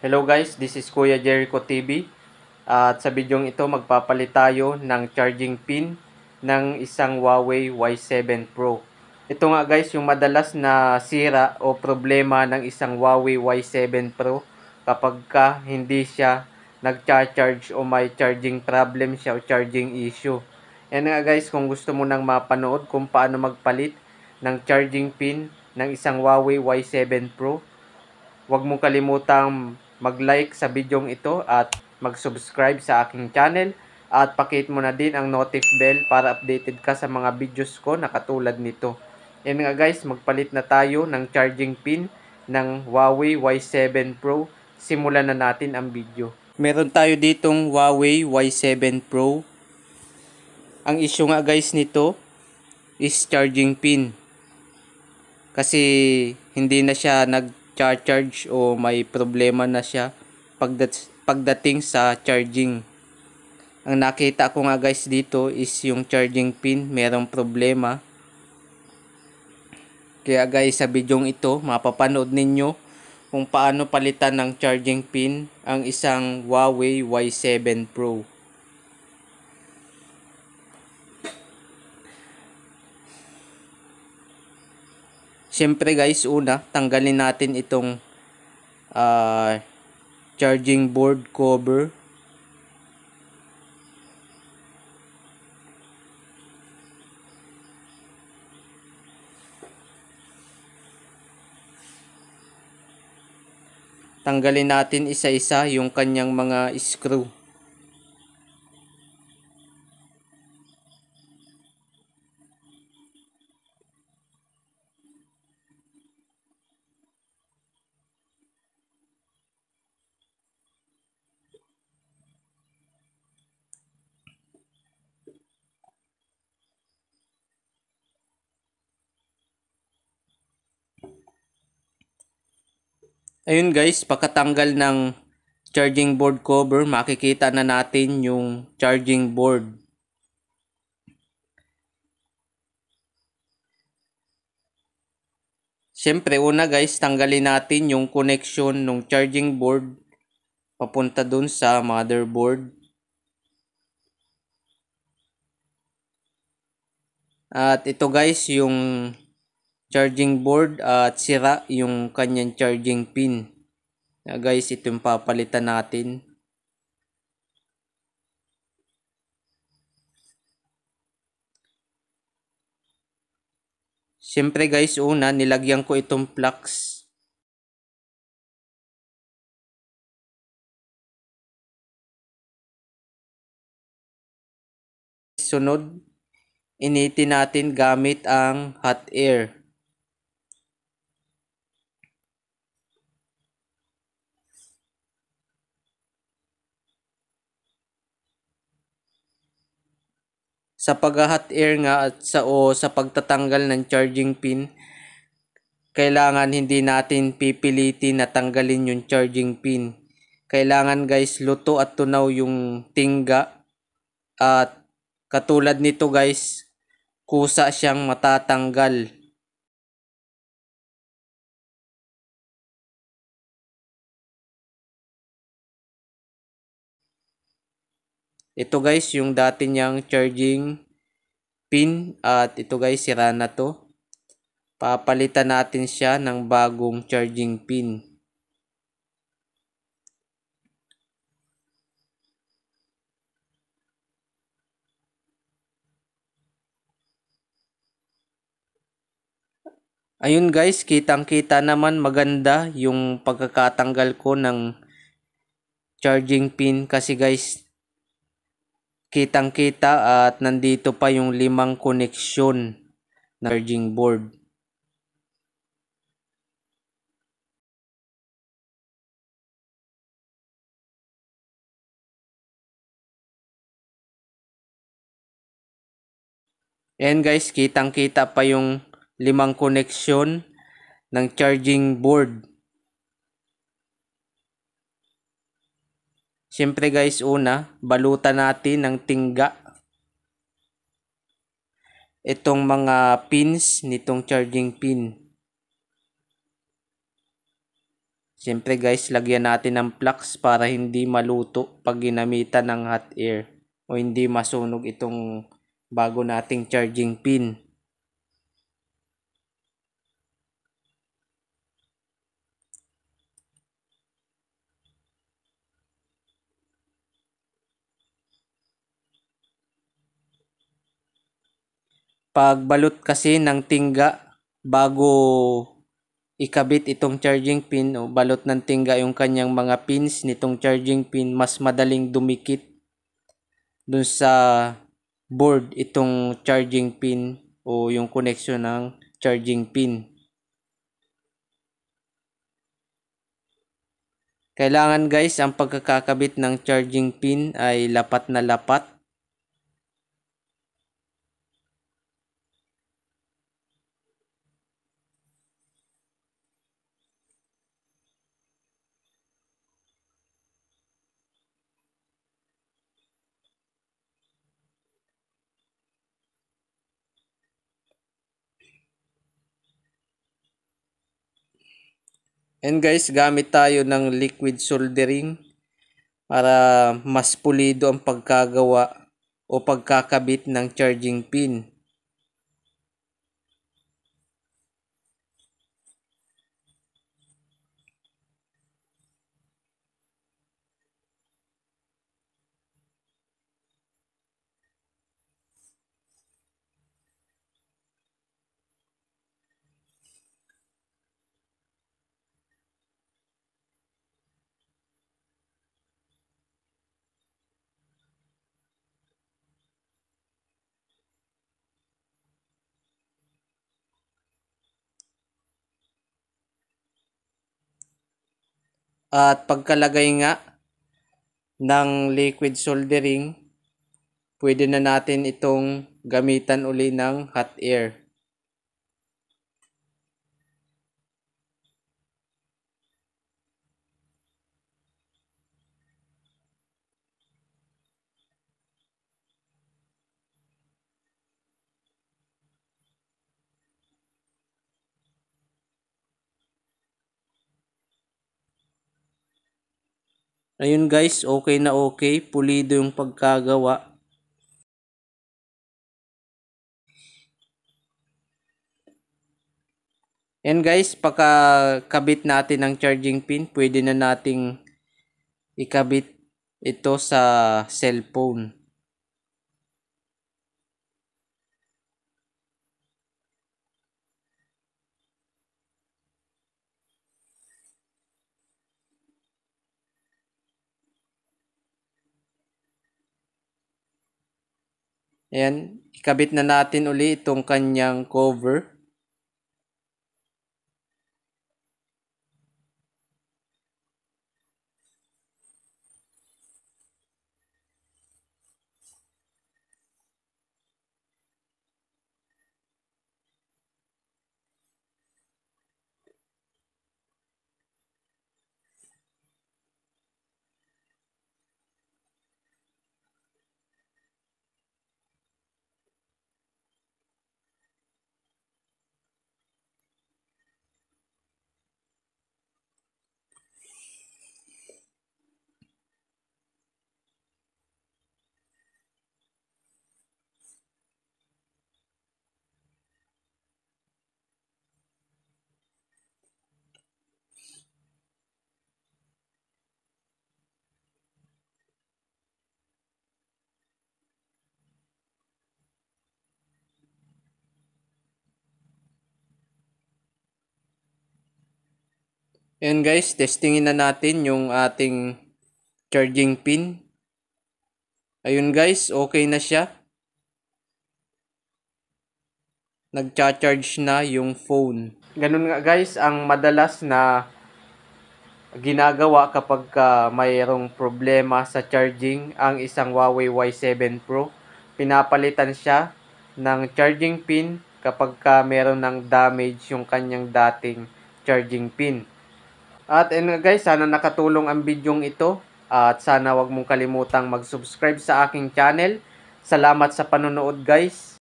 Hello guys, this is Kuya Jericho TV. At sa bidyong ito magpapalit tayo ng charging pin ng isang Huawei Y7 Pro. Ito nga guys yung madalas na sira o problema ng isang Huawei Y7 Pro kapag hindi siya nag-charge o may charging problem siya o charging issue. Yan nga guys, kung gusto mo nang mapanood kung paano magpalit ng charging pin ng isang Huawei Y7 Pro, huwag mo kalimutang mag-like sa bidyong ito at mag-subscribe sa aking channel at pakihit mo na din ang notif bell para updated ka sa mga videos ko na katulad nito. Yan nga guys, magpalit na tayo ng charging pin ng Huawei Y7 Pro. Simulan na natin ang video. Meron tayo ditong Huawei Y7 Pro. Ang issue nga guys nito is charging pin. Kasi hindi na siya nag-charge o may problema na siya pagdating sa charging. Ang nakita ko nga guys dito is yung charging pin merong problema. Kaya guys sa bidyong ito mapapanood ninyo kung paano palitan ng charging pin ang isang Huawei Y7 Pro. Siyempre guys, una, tanggalin natin itong charging board cover. Tanggalin natin isa-isa yung kanyang mga screw. Ayun guys, pagkatanggal ng charging board cover, makikita na natin yung charging board. Siyempre, una guys, tanggalin natin yung connection ng charging board papunta dun sa motherboard. At ito guys, yung charging board at sira yung kanyang charging pin. Guys, ito yung papalitan natin. Siyempre guys, una nilagyan ko itong flux. Sunod, initin natin gamit ang hot air. Sa pag-hot air nga at sa pagtatanggal ng charging pin, kailangan hindi natin pipilitin na tanggalin yung charging pin. Kailangan guys luto at tunaw yung tingga at katulad nito guys, kusa siyang matatanggal. Ito guys yung dati niyang charging pin at ito guys sira na to. Papalitan natin siya ng bagong charging pin. Ayun guys, kitang-kita naman maganda yung pagkakatanggal ko ng charging pin kasi guys, kitang-kita at nandito pa yung 5 koneksyon na charging board. And guys, kitang-kita pa yung 5 koneksyon ng charging board. Siyempre guys, una, balutan natin ng tingga itong mga pins nitong charging pin. Siyempre guys, lagyan natin ng flux para hindi maluto pag ginamitan ng hot air o hindi masunog itong bago nating charging pin. Pagbalot kasi ng tingga bago ikabit itong charging pin o balot ng tingga yung kanyang mga pins nitong charging pin, mas madaling dumikit dun sa board itong charging pin o yung connection ng charging pin. Kailangan guys, ang pagkakakabit ng charging pin ay lapat na lapat. And guys, gamit tayo ng liquid soldering para mas pulido ang pagkagawa o pagkakabit ng charging pin. At pagkalagay nga ng liquid soldering, pwede na natin itong gamitan uli ng hot air. Ayun guys, okay na okay, pulido yung pagkagawa. And guys, pagkakabit natin ng charging pin, pwede na nating ikabit ito sa cellphone. Ayan, ikabit na natin uli itong kanyang cover. Ayan guys, testingin na natin yung ating charging pin. Ayun guys, okay na siya. Nagcha-charge na yung phone. Ganun nga guys, ang madalas na ginagawa kapag mayroong problema sa charging ang isang Huawei Y7 Pro. Pinapalitan siya ng charging pin kapag meron ng damage yung kanyang dating charging pin. At guys, sana nakatulong ang bidyong ito at sana wag mong kalimutang mag-subscribe sa aking channel. Salamat sa panonood guys.